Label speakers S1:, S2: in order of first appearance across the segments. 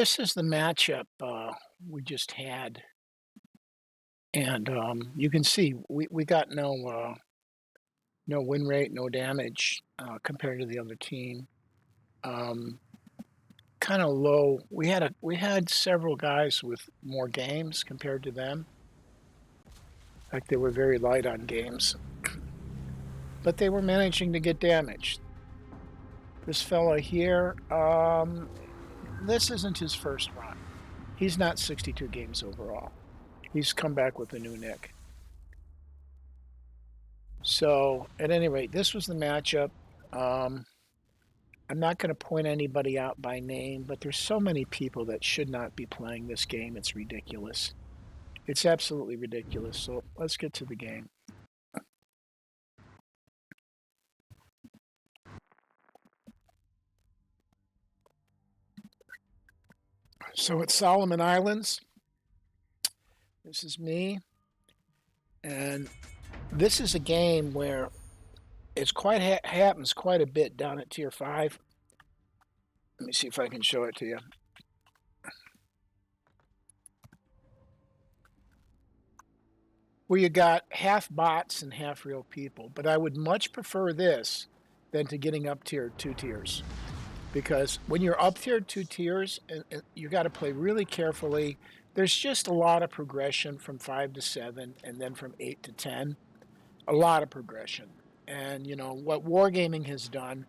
S1: This is the matchup we just had, and you can see we got no win rate, no damage compared to the other team. Um, kind of low. We had several guys with more games compared to them. In fact, they were very light on games, but they were managing to get damaged. This fella here, this isn't his first run. He's not 62 games overall. He's come back with a new nick. So, at any rate, this was the matchup. Um, I'm not going to point anybody out by name, but there's so many people that should not be playing this game. It's ridiculous. It's absolutely ridiculous. So, let's get to the game. So, it's Solomon Islands. This is me. And this is a game where it's quite happens quite a bit down at Tier 5. Let me see if I can show it to you. Where you got half bots and half real people. But I would much prefer this than to getting up tier 2 tiers. Because when you're up tier 2 tiers, and you got to play really carefully. There's just a lot of progression from 5 to 7 and then from 8 to 10. A lot of progression. And, you know, what Wargaming has done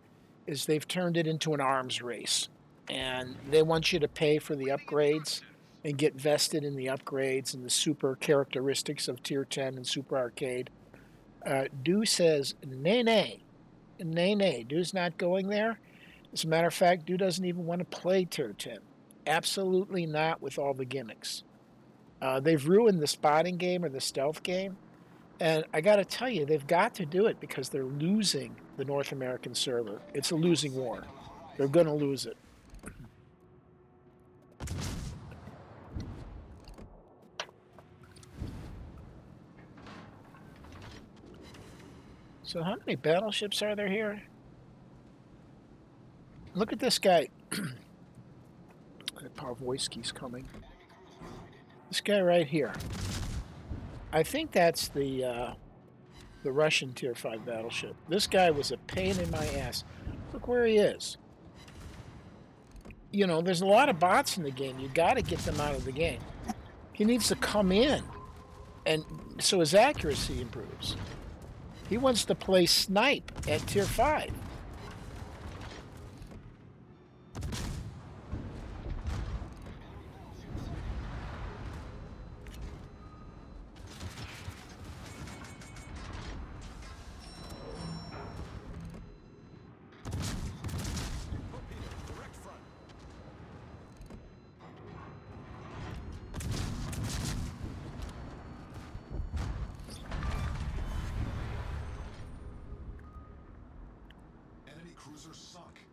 S1: is they've turned it into an arms race. And they want you to pay for the upgrades and get vested in the upgrades and the super characteristics of Tier 10 and Super Arcade. Dew says, nay, nay, nay, nay. Dew's not going there. As a matter of fact, Dew doesn't even want to play Tier 10. Absolutely not with all the gimmicks. They've ruined the spotting game or the stealth game. And I got to tell you, they've got to do it because they're losing the North American server. It's a losing war. They're going to lose it. So how many battleships are there here? Look at this guy. Parvoisky's coming. This guy right here. I think that's the Russian Tier 5 battleship. This guy was a pain in my ass. Look where he is. You know, there's a lot of bots in the game. You got to get them out of the game. He needs to come in, and so his accuracy improves. He wants to play snipe at Tier 5.
S2: Cruiser sunk.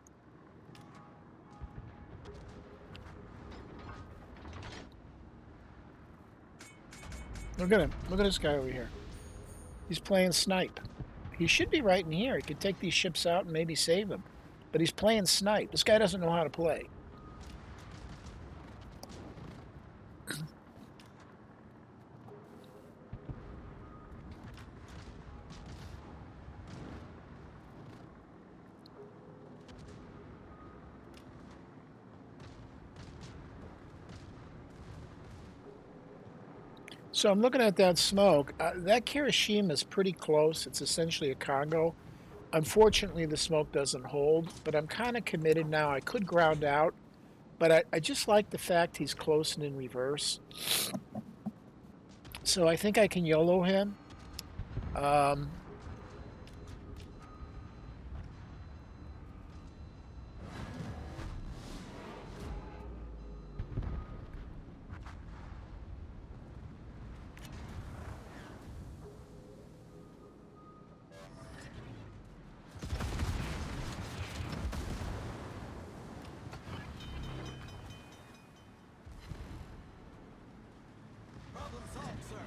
S1: Look at him. Look at this guy over here. He's playing snipe. He should be right in here. He could take these ships out and maybe save them. But he's playing snipe. This guy doesn't know how to play. So I'm looking at that smoke. That Kirishima is pretty close. It's essentially a Congo. Unfortunately, the smoke doesn't hold, but I'm kind of committed now. I could ground out, but I just like the fact he's close and in reverse. So I think I can YOLO him.
S2: Problem solved, sir.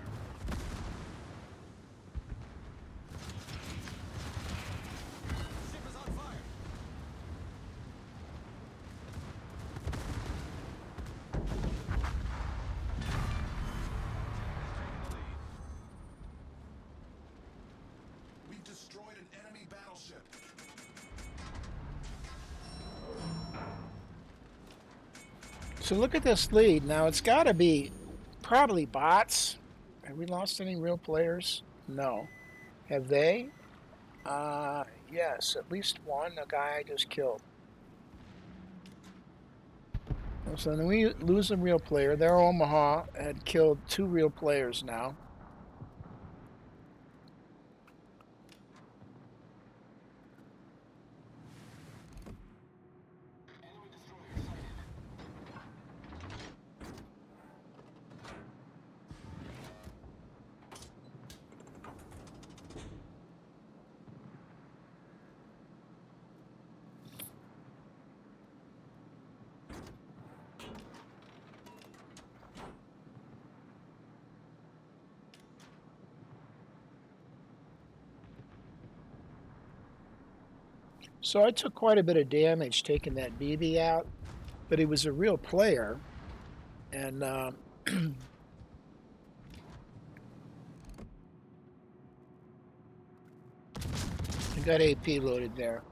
S1: So look at this lead. Now it's got to be probably bots. Have we lost any real players? No. Have they? Yes, at least one, a guy I just killed. So then we lose a real player. Their Omaha had killed 2 real players now. So I took quite a bit of damage taking that BB out, but he was a real player, and I got AP loaded there.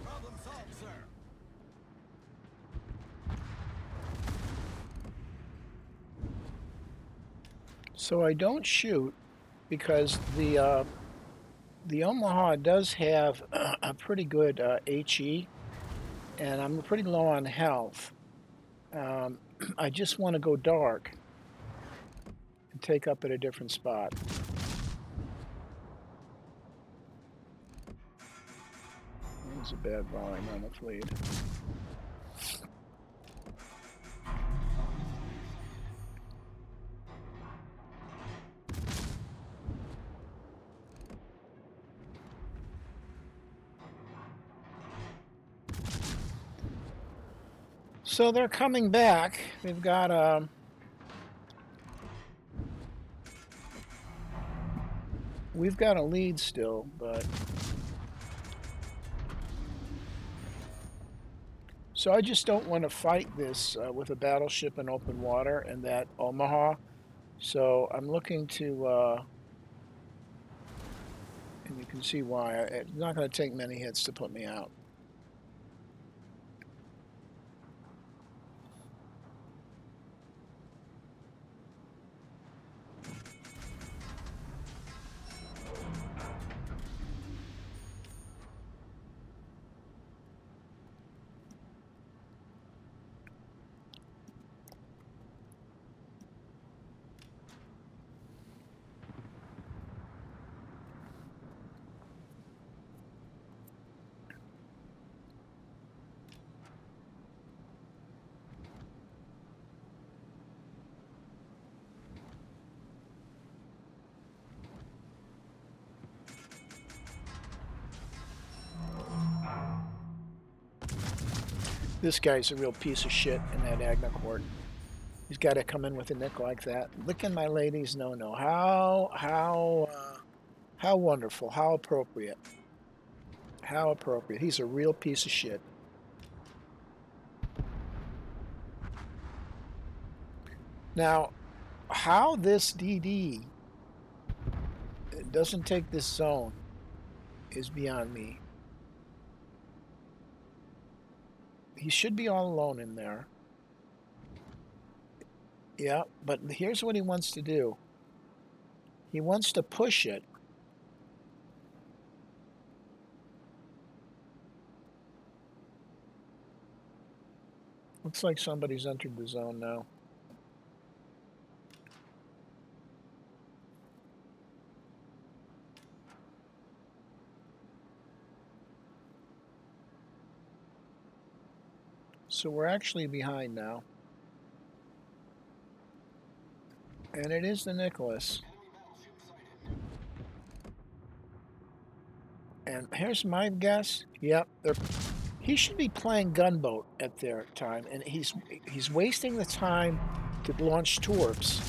S2: Problem solved, sir.
S1: So I don't shoot because the Omaha does have a pretty good HE, and I'm pretty low on health. Um, I just want to go dark and take up at a different spot. That was a bad volume on the fleet. So they're coming back. We've got a lead still, but so I just don't want to fight this with a battleship in open water and that Omaha. So I'm looking to, and you can see why. It's not going to take many hits to put me out. This guy's a real piece of shit in that Agna Court. He's got to come in with a nick like that. Licking my ladies, no, no. How wonderful. How appropriate. How appropriate. He's a real piece of shit. Now, how this DD doesn't take this zone is beyond me. He should be all alone in there. Yeah, but here's what he wants to do. He wants to push it. Looks like somebody's entered the zone now. So we're actually behind now. And it is the Nicholas. And here's my guess. Yep, he should be playing gunboat at their time, and he's wasting the time to launch torps.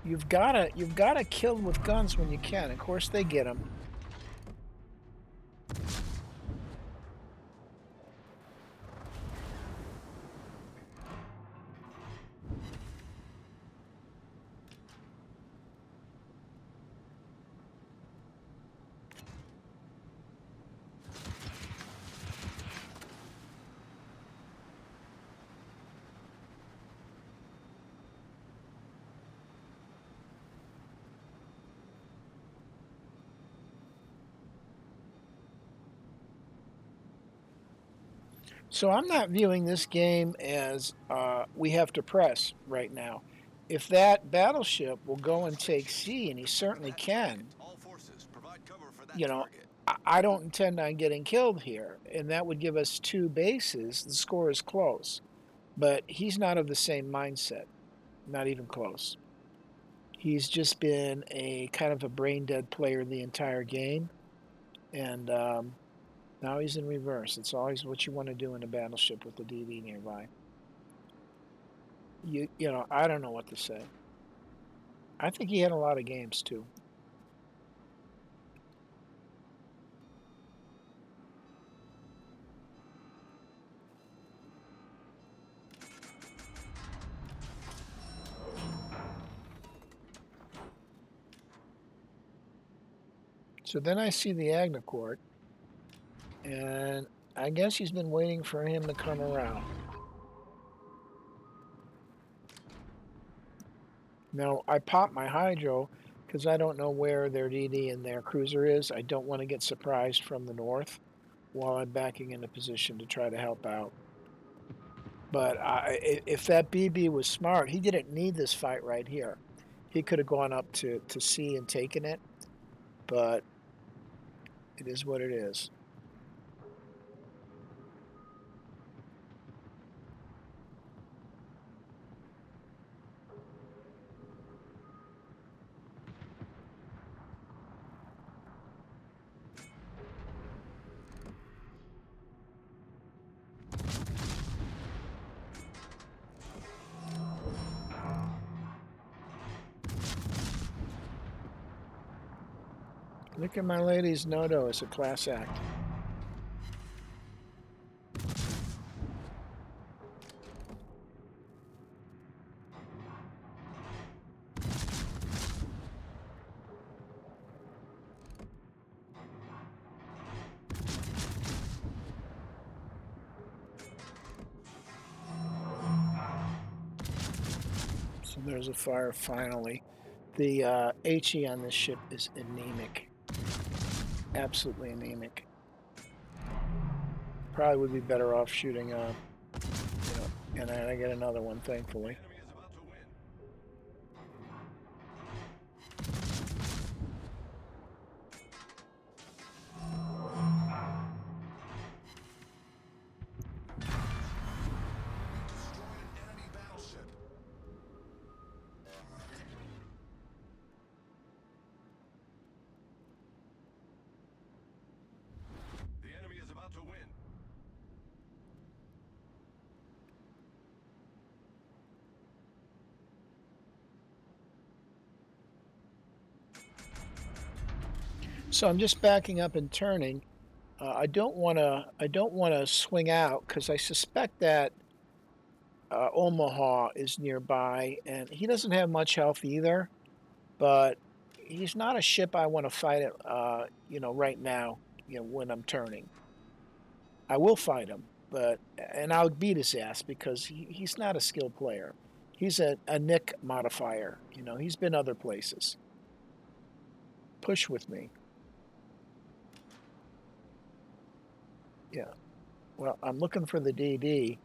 S1: You've gotta kill with guns when you can. Of course, they get him. So I'm not viewing this game as we have to press right now. If that battleship will go and take C, and he certainly
S2: That's right.
S1: can,
S2: All forces, provide cover for that
S1: you know,
S2: target.
S1: I don't intend on getting killed here, and that would give us two bases. The score is close, but he's not of the same mindset, not even close. He's just been a kind of a brain dead player the entire game, and now he's in reverse. It's always what you want to do in a battleship with the DD nearby. You know, I don't know what to say. I think he had a lot of games too. So then I see the Agnacourt, and I guess he's been waiting for him to come around. Now I popped my hydro because I don't know where their DD and their cruiser is. I don't want to get surprised from the north while I'm backing into position to try to help out. But if that BB was smart, he didn't need this fight right here. He could have gone up to C and taken it, but it is what it is. Look at my lady's Nodo as a class act. So there's a fire finally. The HE on this ship is anemic. Absolutely anemic. Probably would be better off shooting and I get another one,
S2: The
S1: thankfully.
S2: enemy is about to win. Destroyed an enemy battleship. The enemy is about to win.
S1: So I'm just backing up and turning. I don't want to. I don't want to swing out because I suspect that Omaha is nearby, and he doesn't have much health either. But he's not a ship I want to fight it. Right now. When I'm turning, I will fight him, and I'll beat his ass because he's not a skilled player. He's a Nick modifier. He's been other places. Push with me. Yeah. Well, I'm looking for the DD.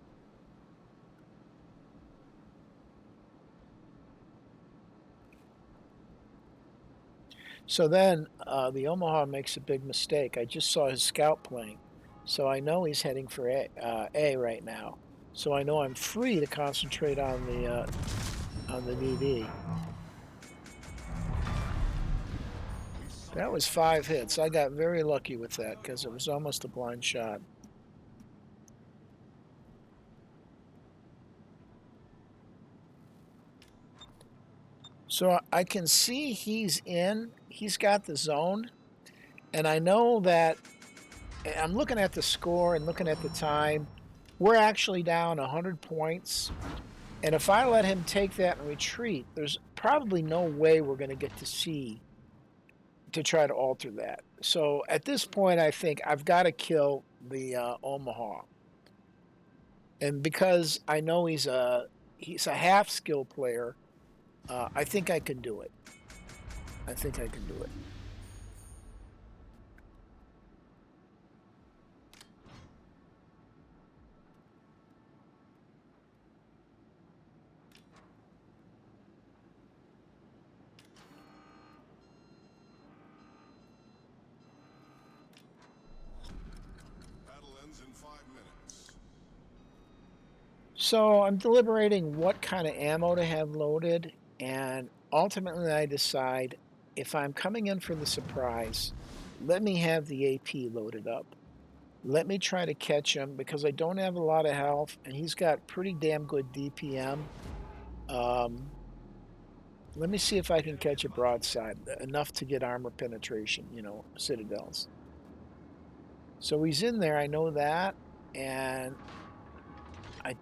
S1: So then the Omaha makes a big mistake. I just saw his scout plane, so I know he's heading for A right now. So I know I'm free to concentrate on the DD.
S2: We've sunk
S1: That
S2: an
S1: was
S2: enemy
S1: 5 hits. I
S2: destroyer.
S1: got very lucky with that
S2: Another
S1: because it
S2: one.
S1: was almost a blind shot. So I can see he's in. He's got the zone, and I know that I'm looking at the score and looking at the time. We're actually down 100 points. And if I let him take that and retreat, there's probably no way we're going to get to see to try to alter that. So at this point, I think I've got to kill the Omaha, and because I know he's a half skill player, I think I can do it. I think I can do it.
S2: Battle ends in 5 minutes.
S1: So I'm deliberating what kind of ammo to have loaded, and ultimately I decide if I'm coming in for the surprise, let me have the AP loaded up. Let me try to catch him because I don't have a lot of health, and he's got pretty damn good DPM. Um, Let me see if I can catch a broadside, enough to get armor penetration, citadels. So he's in there, I know that, and I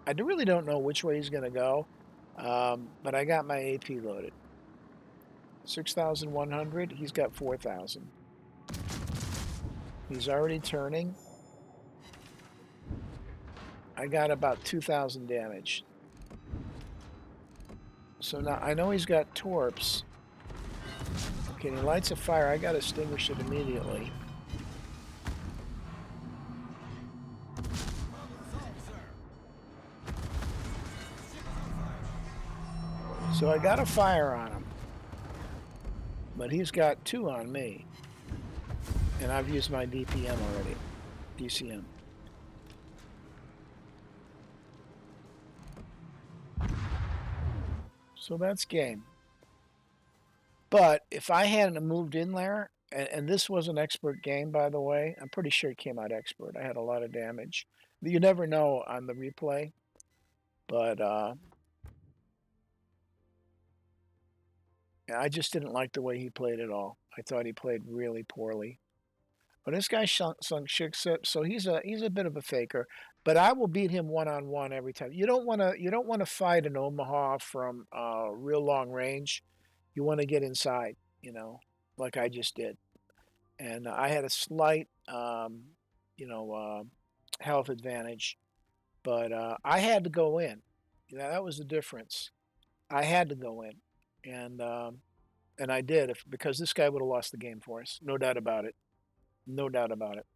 S1: I really don't know which way he's going to go, but I got my AP loaded. 6,100. He's got 4,000. He's already turning. I got about 2,000 damage. So now I know he's got torps. Okay, and he lights a fire. I got to extinguish it immediately. So I got a fire on him, but he's got 2 on me. And I've used my DPM already. DCM. So that's game. But if I hadn't moved in there, and this was an expert game, by the way, I'm pretty sure it came out expert. I had a lot of damage. You never know on the replay, but I just didn't like the way he played at all. I thought he played really poorly. But this guy sunk six, so he's a bit of a faker. But I will beat him one on one every time. You don't want to fight an Omaha from real long range. You want to get inside, like I just did. And I had a slight, you know, uh, health advantage, but I had to go in. That was the difference. I had to go in, and I did, because this guy would have lost the game for us, no doubt about it, no doubt about it.